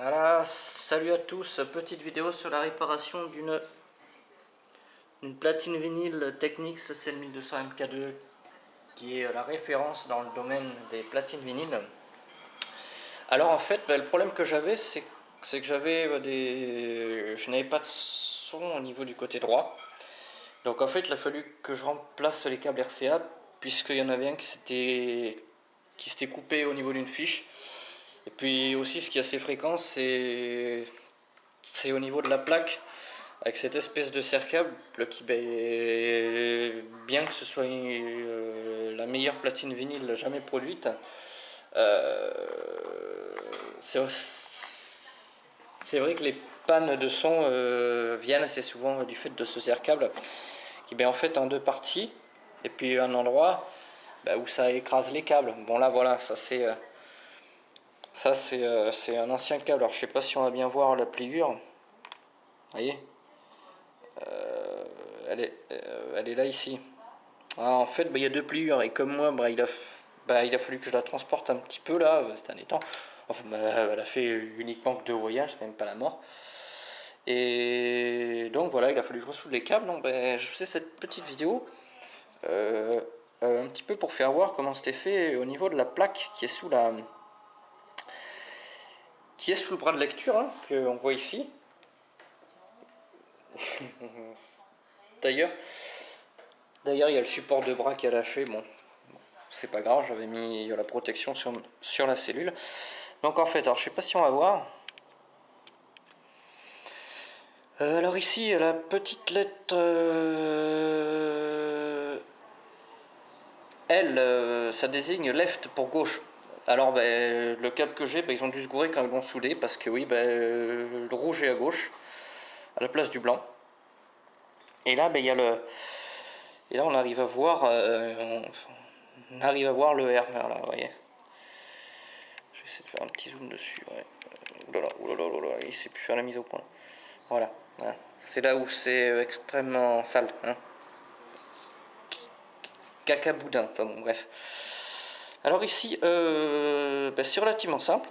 Voilà, salut à tous, petite vidéo sur la réparation d'une platine vinyle Technics CL1200 MK2 qui est la référence dans le domaine des platines vinyles. Alors en fait, le problème que j'avais c'est que je n'avais pas de son au niveau du côté droit. Donc en fait il a fallu que je remplace les câbles RCA puisqu'il y en avait un qui s'était coupé au niveau d'une fiche. Et puis aussi ce qui est assez fréquent c'est au niveau de la plaque avec cette espèce de serre-câble qui, bien que ce soit la meilleure platine vinyle jamais produite, c'est vrai que les pannes de son viennent assez souvent du fait de ce serre-câble qui en fait en deux parties et puis un endroit où ça écrase les câbles. Bon là voilà, c'est un ancien câble. Alors je sais pas si on va bien voir la pliure. Vous voyez, elle est là ici. Alors, en fait, il y a deux pliures et comme moi, il a fallu que je la transporte un petit peu là, ces derniers temps. Enfin, elle a fait uniquement que 2 voyages, c'est quand même pas la mort. Et donc voilà, il a fallu que je ressoude les câbles. Donc je fais cette petite vidéo un petit peu pour faire voir comment c'était fait au niveau de la plaque qui est sous le bras de lecture, hein, qu'on voit ici. D'ailleurs, il y a le support de bras qui a lâché. Bon, c'est pas grave, j'avais mis la protection sur la cellule. Donc en fait, alors je sais pas si on va voir. Alors ici, la petite lettre L, ça désigne left pour gauche. Alors le câble que j'ai, ils ont dû se gourer quand ils l'ont soudé parce que oui, le rouge est à gauche à la place du blanc. Et là, il y a et là on arrive à voir, le R. Là, vous voyez. Je vais essayer de faire un petit zoom dessus. Ouais. Oulala, il sait plus faire la mise au point. Voilà. C'est là où c'est extrêmement sale. Hein. Caca boudin. Enfin bon, bref. Alors ici, c'est relativement simple.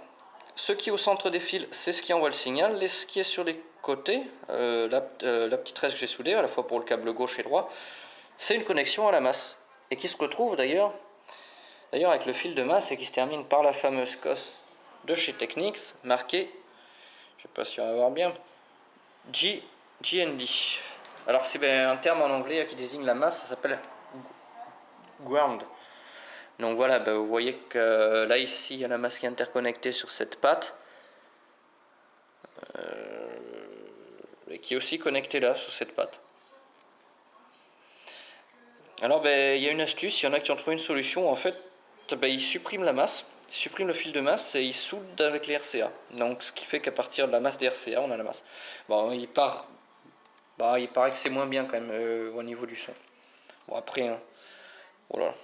Ce qui est au centre des fils, c'est ce qui envoie le signal. Ce qui est sur les côtés, la petite tresse que j'ai soudée, à la fois pour le câble gauche et droit, c'est une connexion à la masse. Et qui se retrouve d'ailleurs avec le fil de masse et qui se termine par la fameuse cosse de chez Technics, marquée, je ne sais pas si on va voir bien, GND. Alors c'est un terme en anglais qui désigne la masse, ça s'appelle ground. Donc voilà, vous voyez que là ici il y a la masse qui est interconnectée sur cette patte et qui est aussi connectée là sur cette patte. Alors il y a une astuce, il y en a qui ont trouvé une solution. En fait, ils suppriment la masse, ils suppriment le fil de masse et ils soudent avec les RCA. Donc ce qui fait qu'à partir de la masse des RCA, on a la masse. Bon, il paraît que c'est moins bien quand même au niveau du son. Bon après, hein, voilà.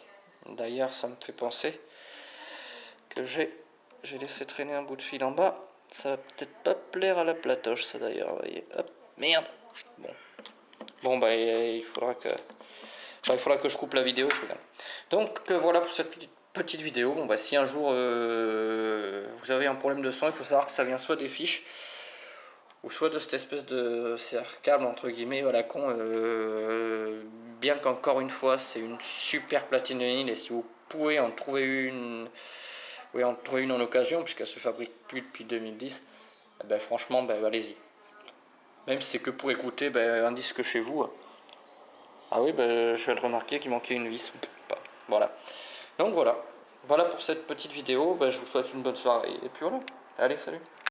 D'ailleurs, ça me fait penser que j'ai laissé traîner un bout de fil en bas. Ça va peut-être pas plaire à la platoche, ça d'ailleurs. Vous voyez, hop, merde. Bon, il faudra que je coupe la vidéo. Donc voilà pour cette petite vidéo. Bon, si un jour vous avez un problème de son, il faut savoir que ça vient soit des fiches ou soit de cette espèce de serre-câble entre guillemets à la con. Bien qu'encore une fois, c'est une super platine de vinyle et si vous pouvez en trouver une, en occasion, puisqu'elle se fabrique plus depuis 2010, franchement, allez-y. Même si c'est que pour écouter un disque chez vous. Ah oui, je viens de remarquer qu'il manquait une vis. Voilà. Donc voilà pour cette petite vidéo. Je vous souhaite une bonne soirée. Et puis voilà. Allez, salut.